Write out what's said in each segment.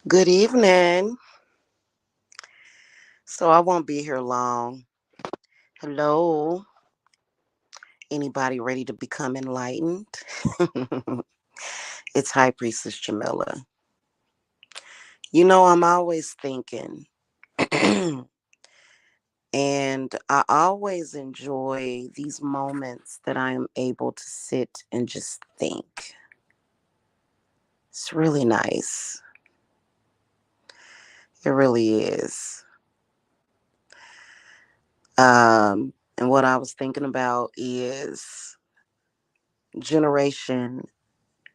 Good evening. So I won't be here long. Hello. Anybody ready to become enlightened? It's High Priestess Jamila. I'm always thinking, and I always enjoy these moments that I am able to sit and just think. It's really nice. It really is. And what I was thinking about is Generation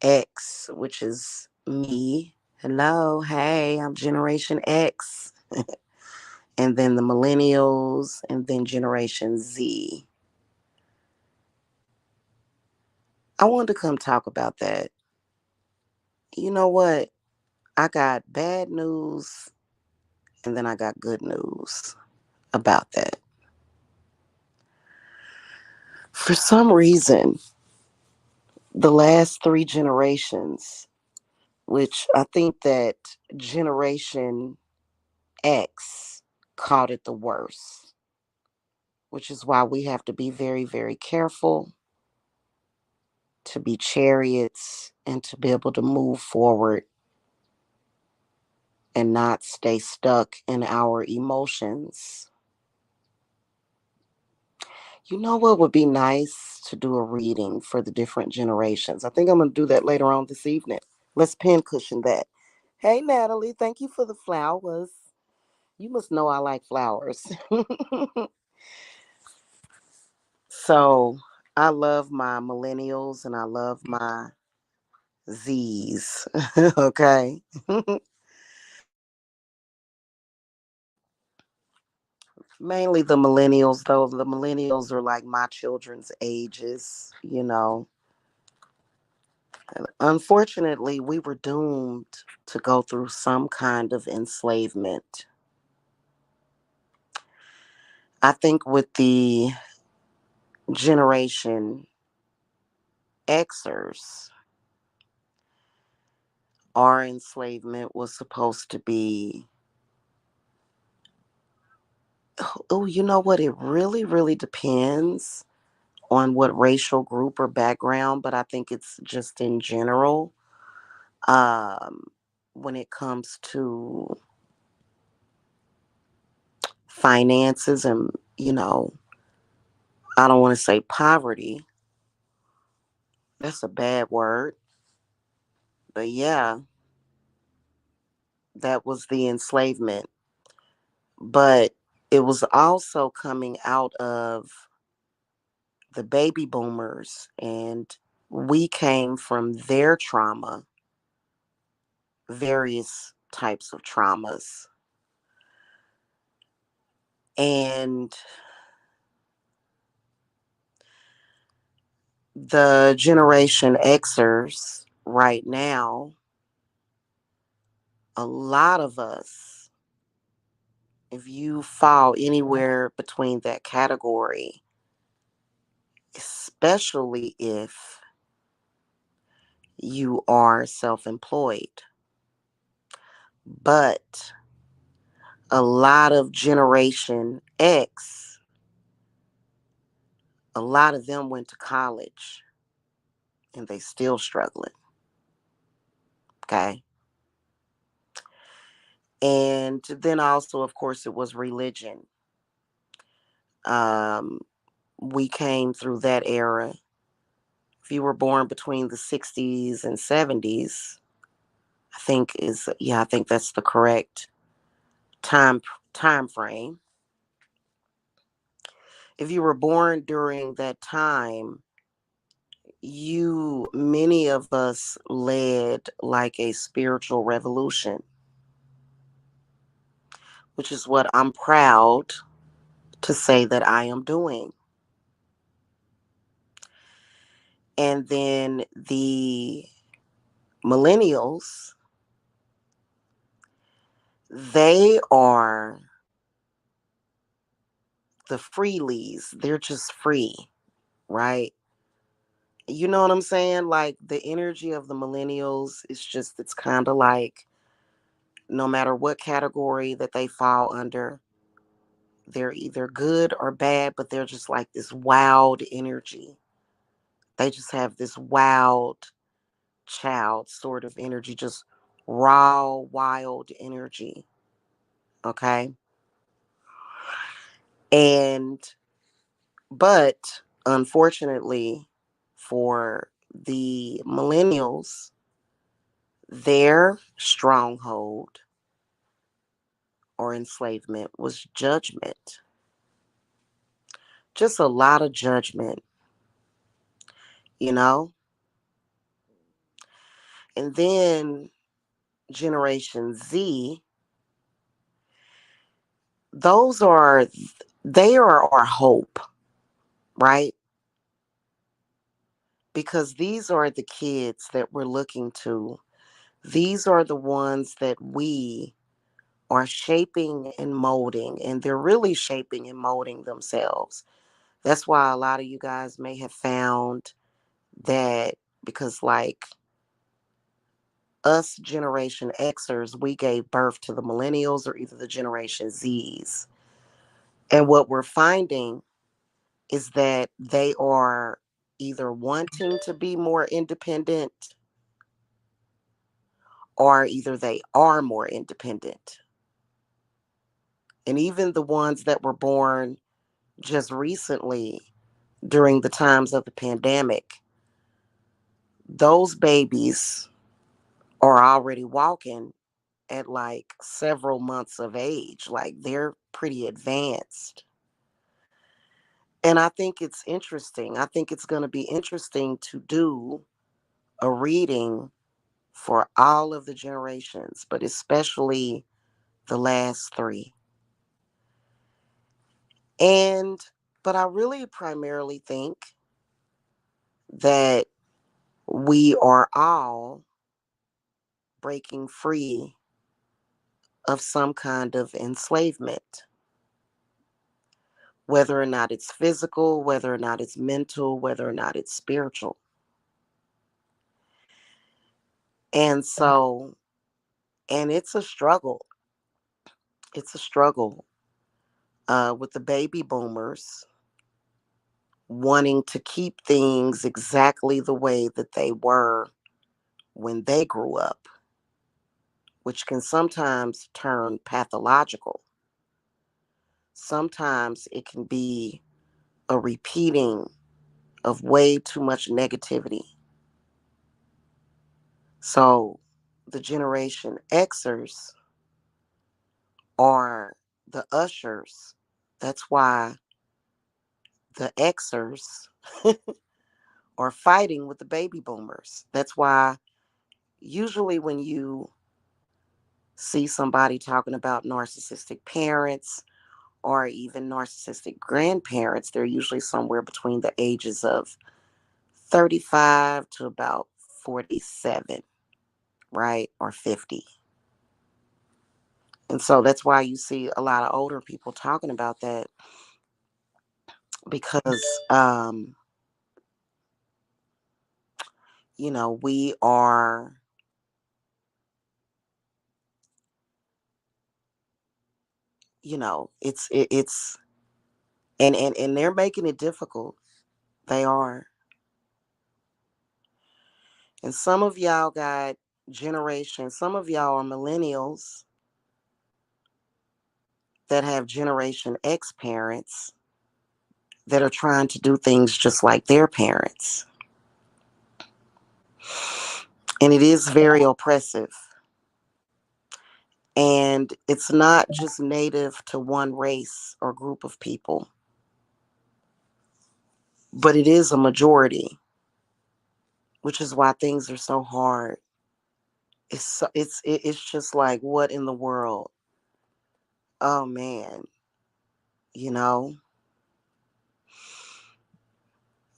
X, which is me. Hello, hey, I'm Generation X. And then the Millennials, and then Generation Z. I wanted to come talk about that. You know what? I got bad news, and then I got good news about that. For some reason, the last three generations, which I think that Generation X caught it the worst, which is why we have to be very, very careful to be chariots and to be able to move forward and not stay stuck in our emotions. You know what would be nice to do a reading for the different generations? I think I'm going to do that later on this evening. Let's pin cushion that. Hey, Natalie, thank you for the flowers. You must know I like flowers. So I love my millennials and I love my Z's. Okay. Mainly the millennials, though. The millennials are like my children's ages. And unfortunately, we were doomed to go through some kind of enslavement. I think with the generation Xers, our enslavement was supposed to be, oh, you know what? It really, really depends on what racial group or background, but I think it's just in general. Um, when it comes to finances and, I don't want to say poverty. That's a bad word. But yeah, that was the enslavement. But it was also coming out of the baby boomers, and we came from their trauma, various types of traumas. And the Generation Xers right now, a lot of us, if you fall anywhere between that category, especially if you are self employed. But a lot of Generation X, a lot of them went to college and they still struggling. Okay. And then also, of course, it was religion. Um, we came through that era. If you were born between the 60s and 70s, I think that's the correct time time frame. If you were born during that time, many of us led like a spiritual revolution, which is what I'm proud to say that I am doing. And then the millennials, they are the freelies. They're just free, right? You know what I'm saying? Like the energy of the millennials is just, it's kind of like No matter what category that they fall under, they're either good or bad, but they're just like this wild energy. They just have this wild child sort of energy, just raw, wild energy. Okay. And, but unfortunately for the millennials, their stronghold or enslavement was judgment. Just a lot of judgment, you know? And then Generation Z, those are, they are our hope, right? Because these are the kids that we're looking to. These are the ones that we are shaping and molding, and they're really shaping and molding themselves. That's why a lot of you guys may have found that, because like us Generation Xers, we gave birth to the millennials or either the Generation Zs. And what we're finding is that they are either wanting to be more independent or either they are more independent. And even the ones that were born just recently during the times of the pandemic, those babies are already walking at like several months of age. Like they're pretty advanced. And I think it's interesting. I think it's going to be interesting to do a reading for all of the generations, but especially the last three. And, but I really primarily think that we are all breaking free of some kind of enslavement, whether or not it's physical, whether or not it's mental, whether or not it's spiritual. And so, and it's a struggle. It's a struggle with the baby boomers wanting to keep things exactly the way that they were when they grew up, which can sometimes turn pathological. Sometimes it can be a repeating of way too much negativity. So the Generation Xers are the ushers. That's why the Xers are fighting with the baby boomers. That's why usually when you see somebody talking about narcissistic parents or even narcissistic grandparents, they're usually somewhere between the ages of 35 to about 47, right? Or 50. And so that's why you see a lot of older people talking about that because, um, we are, it's, and they're making it difficult. They are. And some of y'all got some of y'all are millennials that have Generation X parents that are trying to do things just like their parents. And it is very oppressive. And it's not just native to one race or group of people, but it is a majority, which is why things are so hard. It's just like, what in the world? Oh man, you know,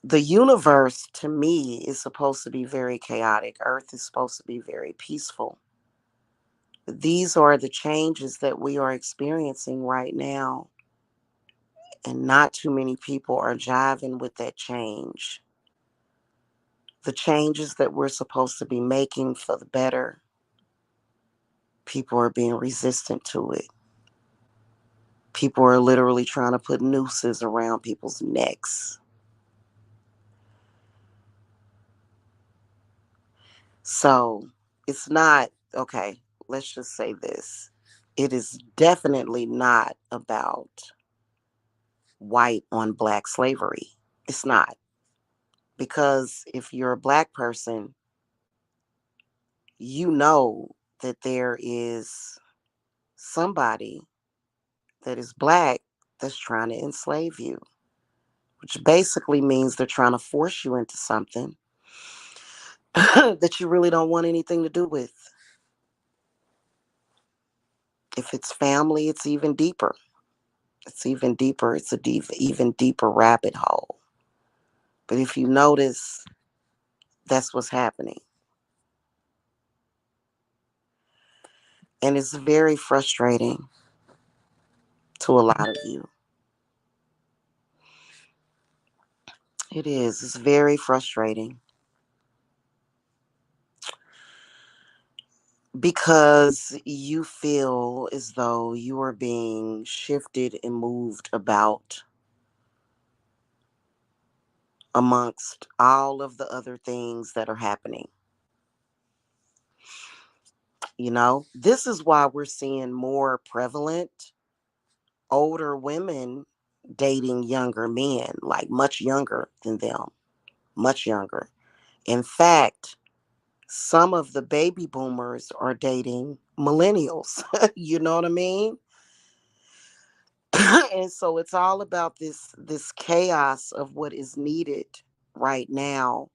the universe to me is supposed to be very chaotic. Earth is supposed to be very peaceful. These are the changes that we are experiencing right now, and not too many people are jiving with that change. The changes that we're supposed to be making for the better, People are being resistant to it. People are literally trying to put nooses around people's necks. So it's not, okay, let's just say this. It is definitely not about white on black slavery. It's not. Because if you're a black person, you know that there is somebody that is black that's trying to enslave you, which basically means they're trying to force you into something that you really don't want anything to do with. If it's family, it's even deeper. It's even deeper. It's a even deeper rabbit hole. But if you notice, that's what's happening. And it's very frustrating to a lot of you. It is. It's very frustrating because you feel as though you are being shifted and moved about amongst all of the other things that are happening. You know, this is why we're seeing more prevalent older women dating younger men, like much younger than them, much younger. In fact, some of the baby boomers are dating millennials. You know what I mean? And so it's all about this chaos of what is needed right now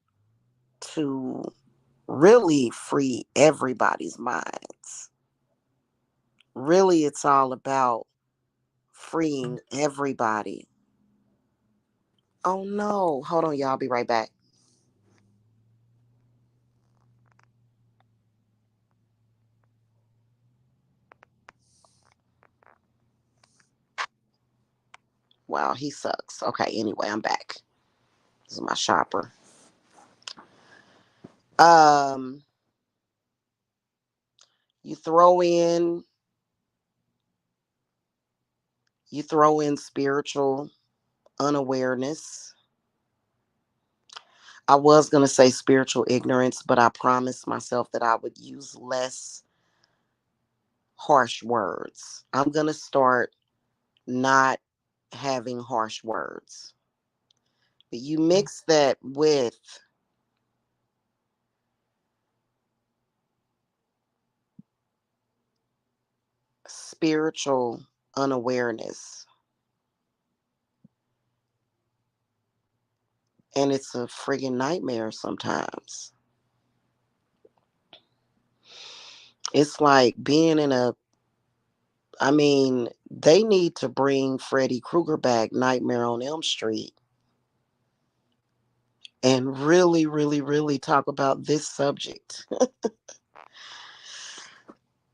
to really free everybody's minds. Really, it's all about freeing everybody. Oh no. Hold on, y'all. I'll be right back. Wow, he sucks. Okay, anyway, I'm back. This is my shopper. Um, you throw in you throw in spiritual unawareness. I was gonna say spiritual ignorance, but I promised myself that I would use less harsh words. I'm gonna start not having harsh words. But you mix that with spiritual unawareness, and it's a friggin' nightmare sometimes. It's like being in a, I mean, they need to bring Freddy Krueger back, Nightmare on Elm Street, and really, really, really talk about this subject.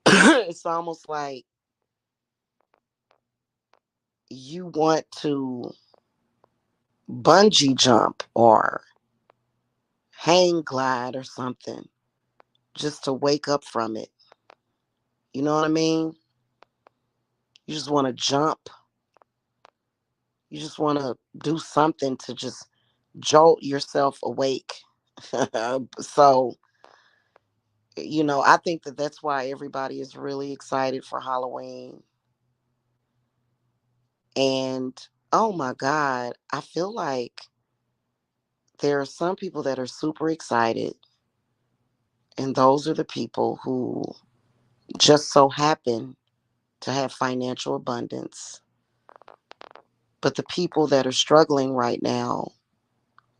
It's almost like you want to bungee jump or hang glide or something just to wake up from it. You know what I mean? You just want to jump. You just want to do something to just jolt yourself awake. So, I think that that's why everybody is really excited for Halloween. And oh my God, I feel like there are some people that are super excited, and those are the people who just so happen to have financial abundance. But the people that are struggling right now,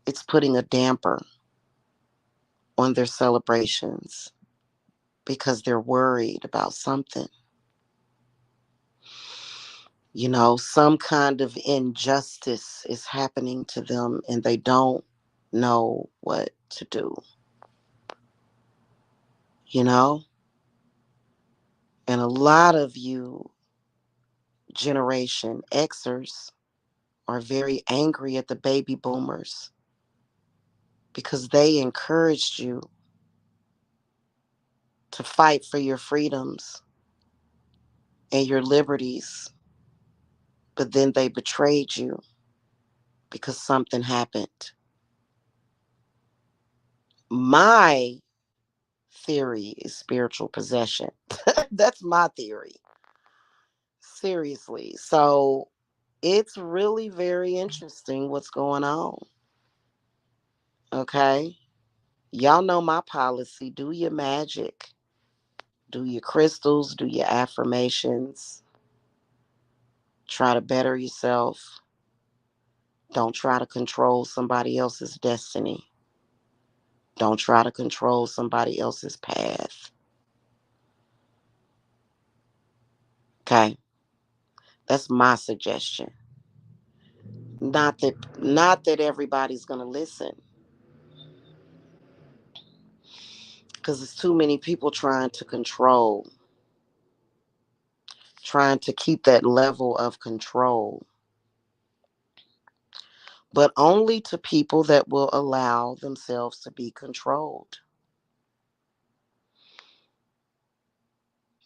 it's putting a damper on their celebrations because they're worried about something. Some kind of injustice is happening to them and they don't know what to do, you know? And a lot of you Generation Xers are very angry at the baby boomers because they encouraged you to fight for your freedoms and your liberties, but then they betrayed you because something happened. My theory is spiritual possession. That's my theory. Seriously. So it's really very interesting what's going on. Okay. Y'all know my policy. Do your magic, do your crystals, do your affirmations, try to better yourself. Don't try to control somebody else's destiny. Don't try to control somebody else's path. Okay? That's my suggestion. Not that everybody's going to listen, cuz there's too many people trying to control, trying to keep that level of control, but only to people that will allow themselves to be controlled.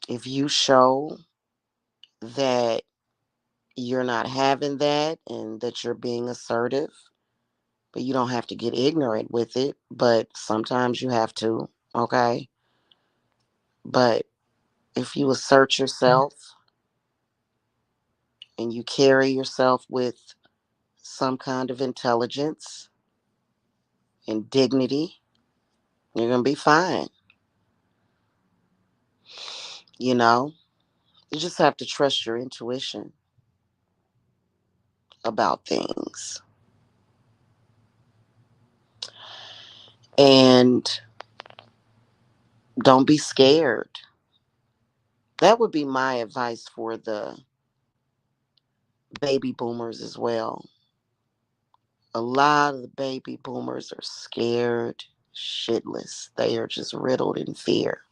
If you show that you're not having that and that you're being assertive, but you don't have to get ignorant with it, but sometimes you have to, okay? But if you assert yourself and you carry yourself with some kind of intelligence and dignity, you're going to be fine. You know, you just have to trust your intuition about things. And don't be scared. That would be my advice for the baby boomers as well. A lot of the baby boomers are scared shitless. They are just riddled in fear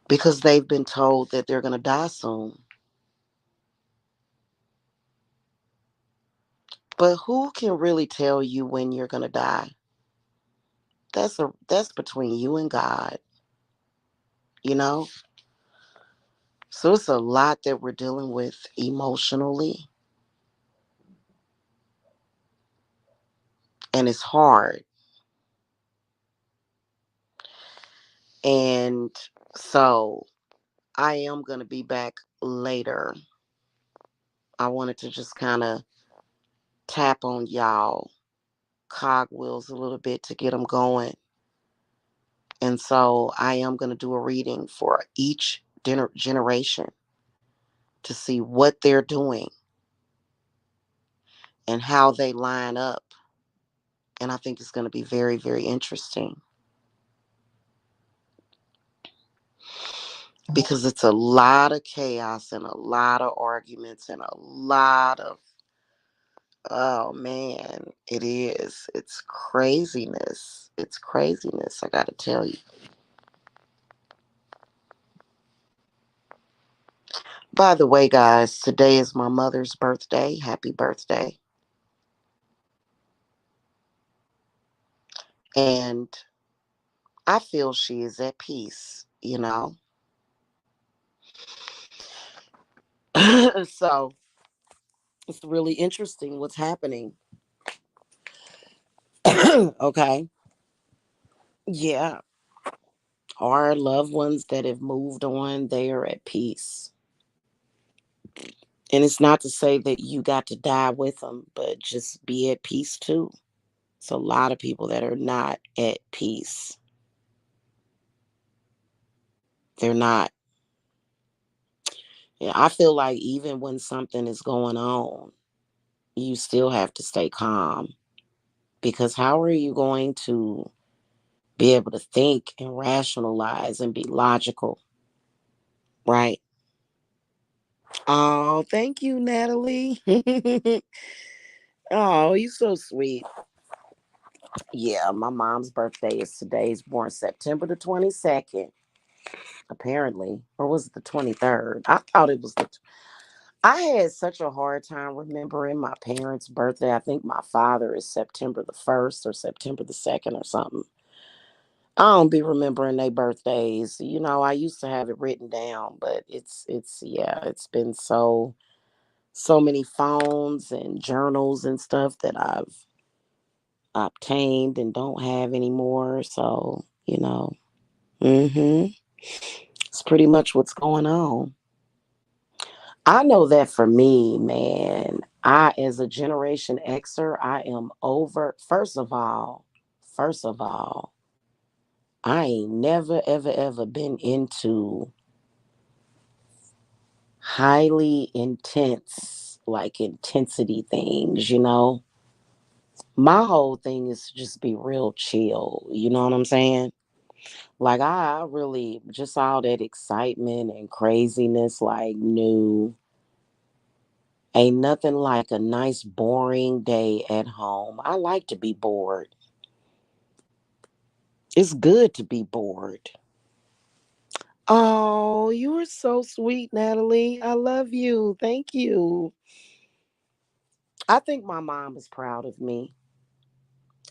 because they've been told that they're going to die soon. But who can really tell you when you're going to die? That's between you and God, you know? So it's a lot that we're dealing with emotionally, and it's hard. And so I am going to be back later. I wanted to just kind of tap on y'all cogwheels a little bit to get them going. And so I am going to do a reading for each generation to see what they're doing and how they line up. And I think it's going to be very, very interesting because it's a lot of chaos and a lot of arguments and a lot of, oh man, it is. It's craziness. It's craziness, I got to tell you. By the way, guys, today is my mother's birthday. Happy birthday. And I feel she is at peace, you know? So it's really interesting what's happening. Okay. Yeah. Our loved ones that have moved on, they are at peace. And it's not to say that you got to die with them, but just be at peace too. It's a lot of people that are not at peace. They're not. Yeah, I feel like even when something is going on, you still have to stay calm because how are you going to be able to think and rationalize and be logical, right? Oh, thank you, Natalie. Oh, you're so sweet. Yeah, my mom's birthday is today. Is born September the 22nd, apparently. Or was it the 23rd? I thought it was the. I had such a hard time remembering my parents' birthday. I think my father is September the 1st or September the 2nd or something. I don't be remembering their birthdays. I used to have it written down, but it's yeah, it's been so many phones and journals and stuff that I've obtained and don't have anymore. So, hmm it's pretty much what's going on. I know that for me, man, as a Generation Xer, I am over. First of all, I ain't never, ever, ever been into highly intense, like intensity things. My whole thing is to just be real chill. You know what I'm saying? Like, I really, just all that excitement and craziness, like, new. Ain't nothing like a nice, boring day at home. I like to be bored. It's good to be bored. Oh, you are so sweet, Natalie. I love you. Thank you. I think my mom is proud of me.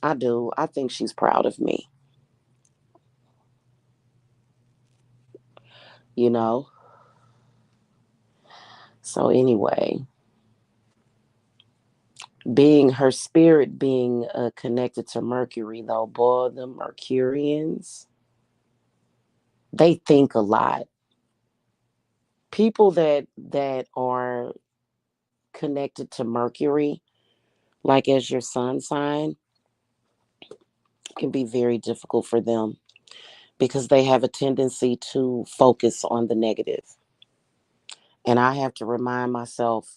I do. I think she's proud of me. You know? So, anyway, being her spirit being connected to Mercury, though, boy, the Mercurians, they think a lot. People that are connected to Mercury, like as your sun sign, can be very difficult for them because they have a tendency to focus on the negative. And I have to remind myself,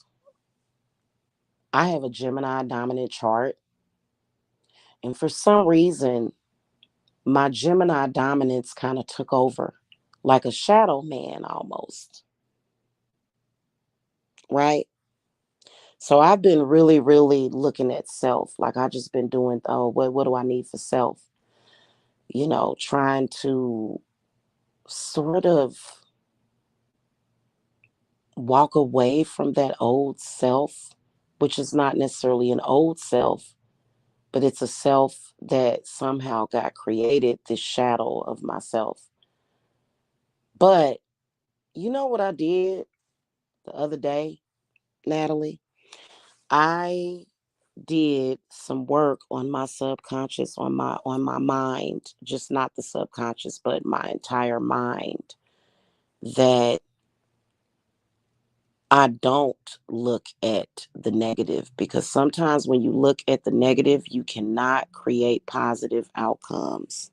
I have a Gemini dominant chart. And for some reason, my Gemini dominance kind of took over like a shadow man almost, right? So I've been really, really looking at self. Like I just been doing, oh, what do I need for self? Trying to sort of walk away from that old self, which is not necessarily an old self, but it's a self that somehow got created, this shadow of myself. But you know what I did the other day, Natalie? I did some work on my subconscious, on my mind, just not the subconscious, but my entire mind, that I don't look at the negative, because sometimes when you look at the negative, you cannot create positive outcomes.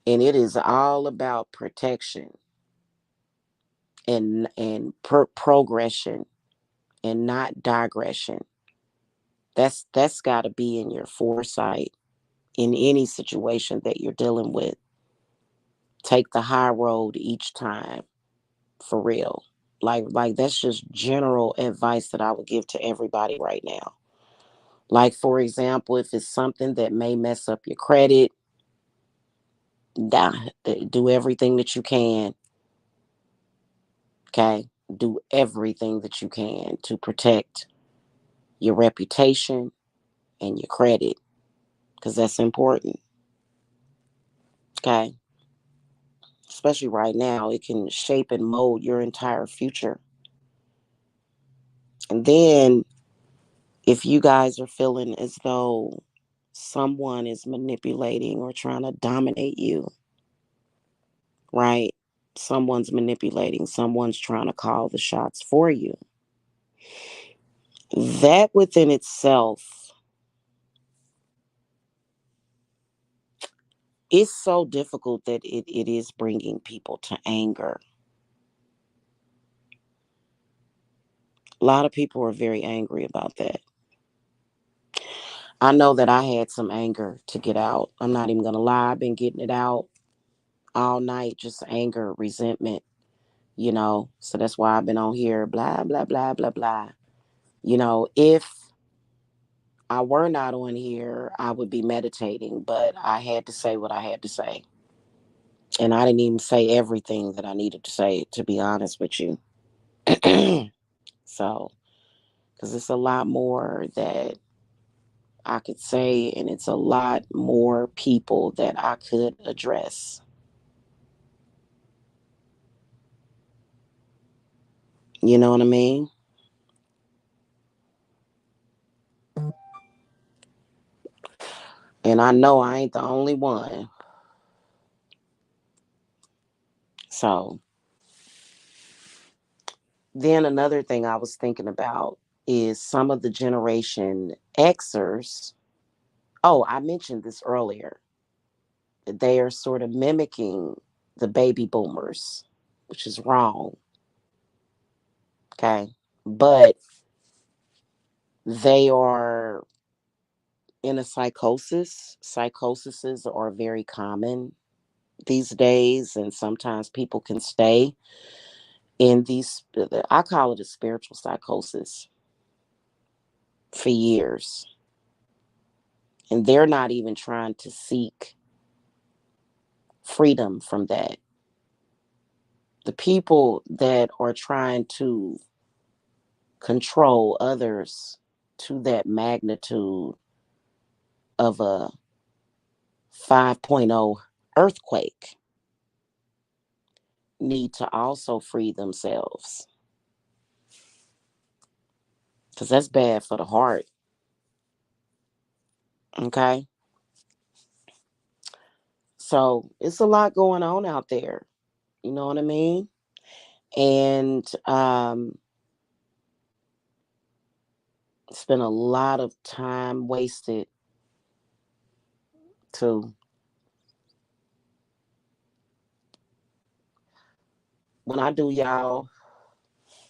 And it is all about protection and progression and not digression. That's got to be in your foresight in any situation that you're dealing with. Take the high road each time, for real. Like that's just general advice that I would give to everybody right now. Like, for example, if it's something that may mess up your credit, nah, do everything that you can. Okay. Do everything that you can to protect your reputation and your credit, because that's important. Okay. Especially right now, it can shape and mold your entire future. And then, if you guys are feeling as though someone is manipulating or trying to dominate you, right? Someone's manipulating, someone's trying to call the shots for you. That within itself is so difficult that it is bringing people to anger. A lot of people are very angry about that. I know that I had some anger to get out. I'm not even going to lie. I've been getting it out all night, just anger, resentment, So that's why I've been on here, blah, blah, blah, blah, blah. If I were not on here, I would be meditating, but I had to say what I had to say. And I didn't even say everything that I needed to say, to be honest with you. So, because it's a lot more that I could say, and it's a lot more people that I could address. You know what I mean? And I know I ain't the only one. So then another thing I was thinking about is some of the Generation Xers. Oh, I mentioned this earlier. They are sort of mimicking the baby boomers, which is wrong. Okay. But they are in a psychosis. Psychoses are very common these days, and sometimes people can stay in these, I call it a spiritual psychosis, for years. And they're not even trying to seek freedom from that. The people that are trying to control others to that magnitude of a 5.0 earthquake need to also free themselves, because that's bad for the heart. Okay. So it's a lot going on out there. You know what I mean? And it's been a lot of time wasted too. When I do y'all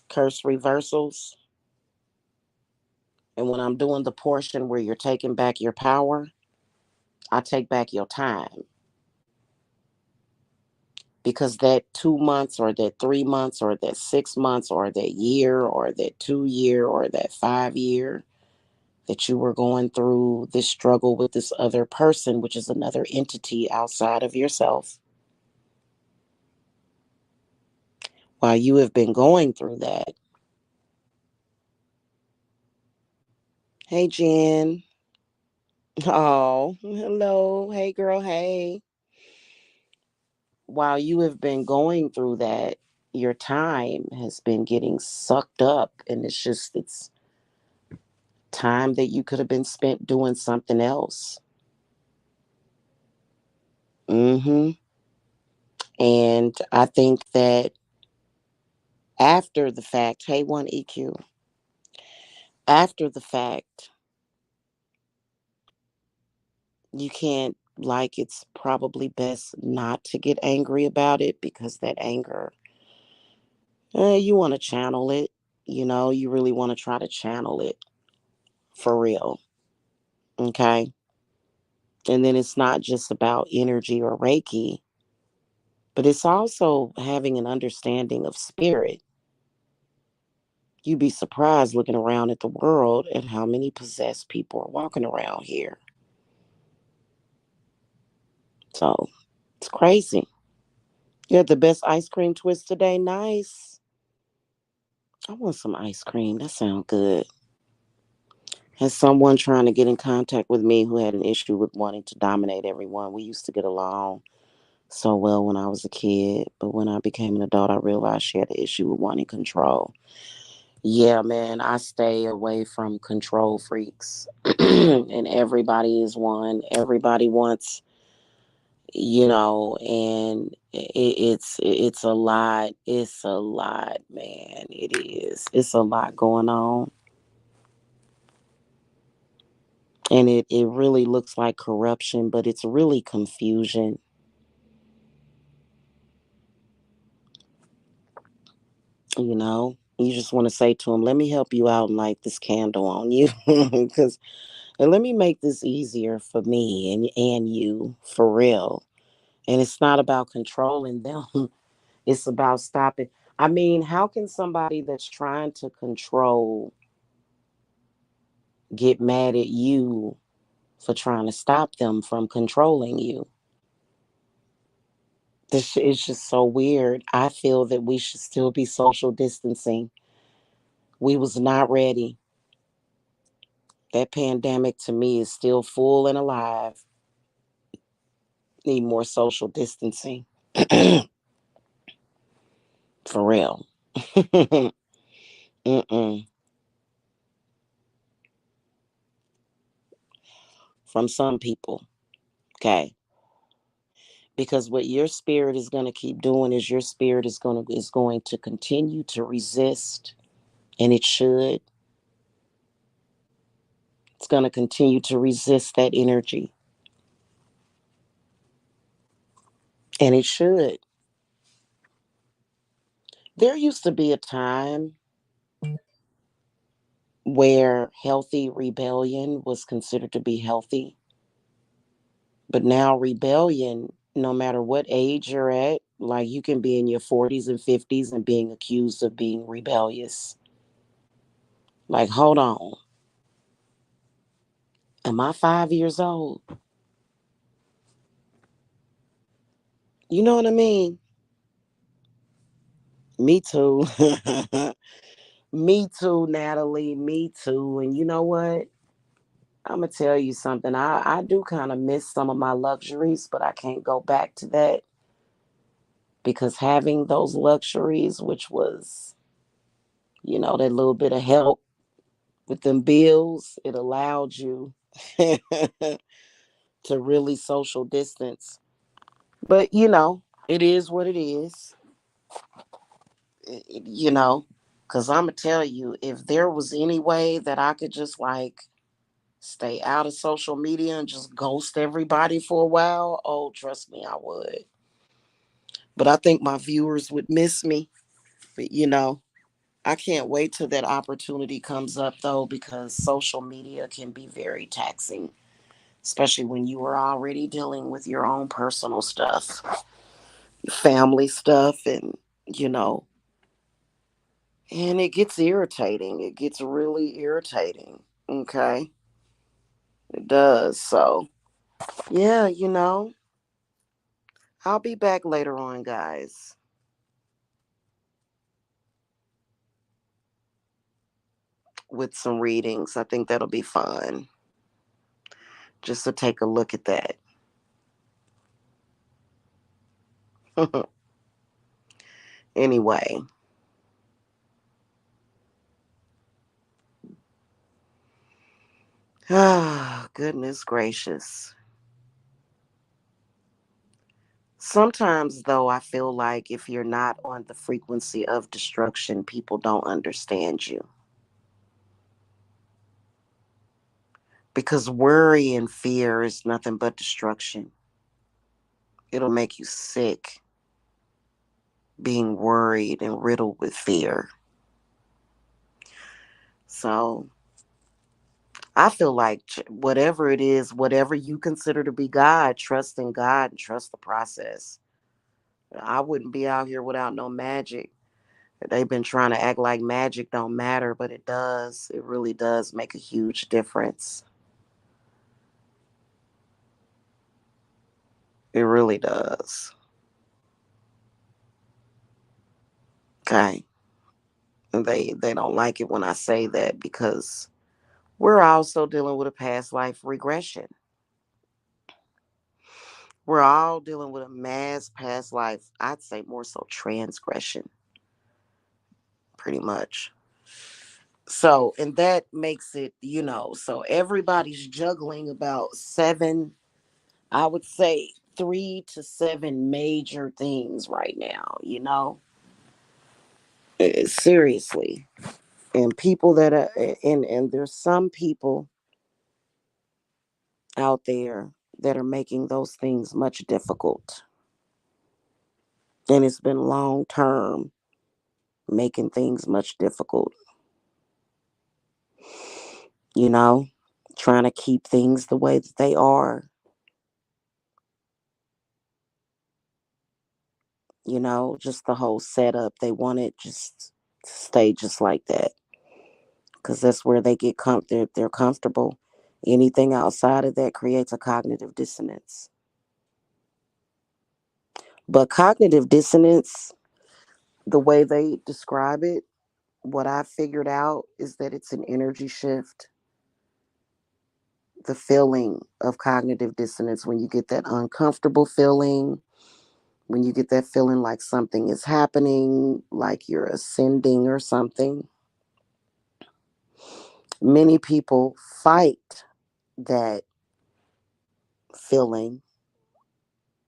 curse reversals, and when I'm doing the portion where you're taking back your power, I take back your time, because that 2 months or that 3 months or that 6 months or that year or that 2 year or that 5 year that you were going through this struggle with this other person, which is another entity outside of yourself, while you have been going through that. Hey, Jen. Oh, hello. Hey, girl. Hey. While you have been going through that, your time has been getting sucked up, and it's time that you could have been spent doing something else. Mm-hmm. And I think that after the fact, hey, one EQ, after the fact, you can't, like, it's probably best not to get angry about it, because that anger, you want to channel it. You really want to try to channel it for real. Okay. And then it's not just about energy or Reiki, but it's also having an understanding of spirit. You'd be surprised looking around at the world at how many possessed people are walking around here. So it's crazy. You had the best ice cream twist today. Nice. I want some ice cream. That sounds good. Has someone trying to get in contact with me who had an issue with wanting to dominate everyone? We used to get along so well when I was a kid, but when I became an adult, I realized she had an issue with wanting control. Yeah, man, I stay away from control freaks. And everybody is one. Everybody wants, and it's a lot. It's a lot, man. It is. It's a lot going on. And it really looks like corruption, but it's really confusion. You just want to say to him, let me help you out and light this candle on you. Because and let me make this easier for me and you, for real. And it's not about controlling them. It's about stopping. I mean, how can somebody that's trying to control get mad at you for trying to stop them from controlling you? This is just so weird. I feel that we should still be social distancing. We was not ready. That pandemic to me is still full and alive. Need more social distancing. For real. Mm-mm. From some people. Okay. Because what your spirit is going to keep doing is your spirit is going to continue to resist, and it should. It's going to continue to resist that energy, and it should. There used to be a time where healthy rebellion was considered to be healthy, but now rebellion, no matter what age you're at, like you can be in your 40s and 50s and being accused of being rebellious. Like, hold on, am I 5 years old? You know what I mean? Me too. Me too, Natalie. Me too. And you know what? I'm gonna tell you something. I do kind of miss some of my luxuries, but I can't go back to that because having those luxuries, which was, that little bit of help with them bills, it allowed you to really social distance. But it is what it is. Because I'm gonna tell you, if there was any way that I could just like stay out of social media and just ghost everybody for a while, oh, trust me, I would. But I think my viewers would miss me. But I can't wait till that opportunity comes up though, because social media can be very taxing, especially when you are already dealing with your own personal stuff, family stuff, and you know, and it gets irritating. It gets really irritating. Okay, it does. So, yeah, I'll be back later on, guys, with some readings. I think that'll be fun just to take a look at that. Anyway, ah, goodness gracious. Sometimes, though, I feel like if you're not on the frequency of destruction, people don't understand you. Because worry and fear is nothing but destruction. It'll make you sick being worried and riddled with fear. So I feel like whatever it is, whatever you consider to be God, trust in God and trust the process. I wouldn't be out here without no magic. They've been trying to act like magic don't matter, but it does. It really does make a huge difference. It really does. Okay. And they don't like it when I say that because we're also dealing with a past life regression. We're all dealing with a mass past life, I'd say more so transgression, pretty much. So, and that makes it, so everybody's juggling about seven, I would say 3 to 7 major things right now, seriously. And people that are, and there's some people out there that are making those things much difficult. And it's been long term making things much difficult, you know, trying to keep things the way that they are, just the whole setup. They want it just to stay just like that because that's where they get they're comfortable. Anything outside of that creates a cognitive dissonance. But cognitive dissonance, the way they describe it, what I figured out is that it's an energy shift. the feeling of cognitive dissonance, when you get that uncomfortable feeling, when you get that feeling like something is happening, like you're ascending or something. Many people fight that feeling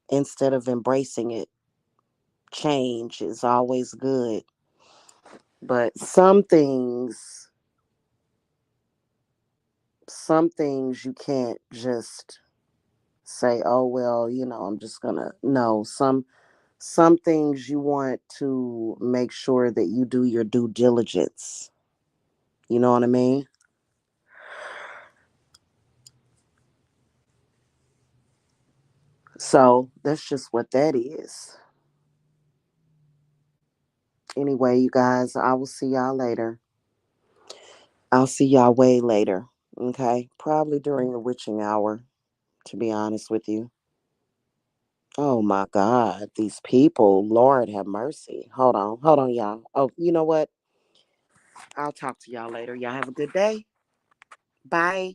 instead of embracing it. Change is always good, but some things you can't just say, oh well, I'm just gonna. No, some things you want to make sure that you do your due diligence. You know what I mean? So that's just what that is. Anyway, you guys, I will see y'all later. I'll see y'all way later. Okay? Probably during the witching hour, to be honest with you. Oh my God, these people, Lord have mercy. Hold on, y'all. Oh, you know what? I'll talk to y'all later. Y'all have a good day. Bye.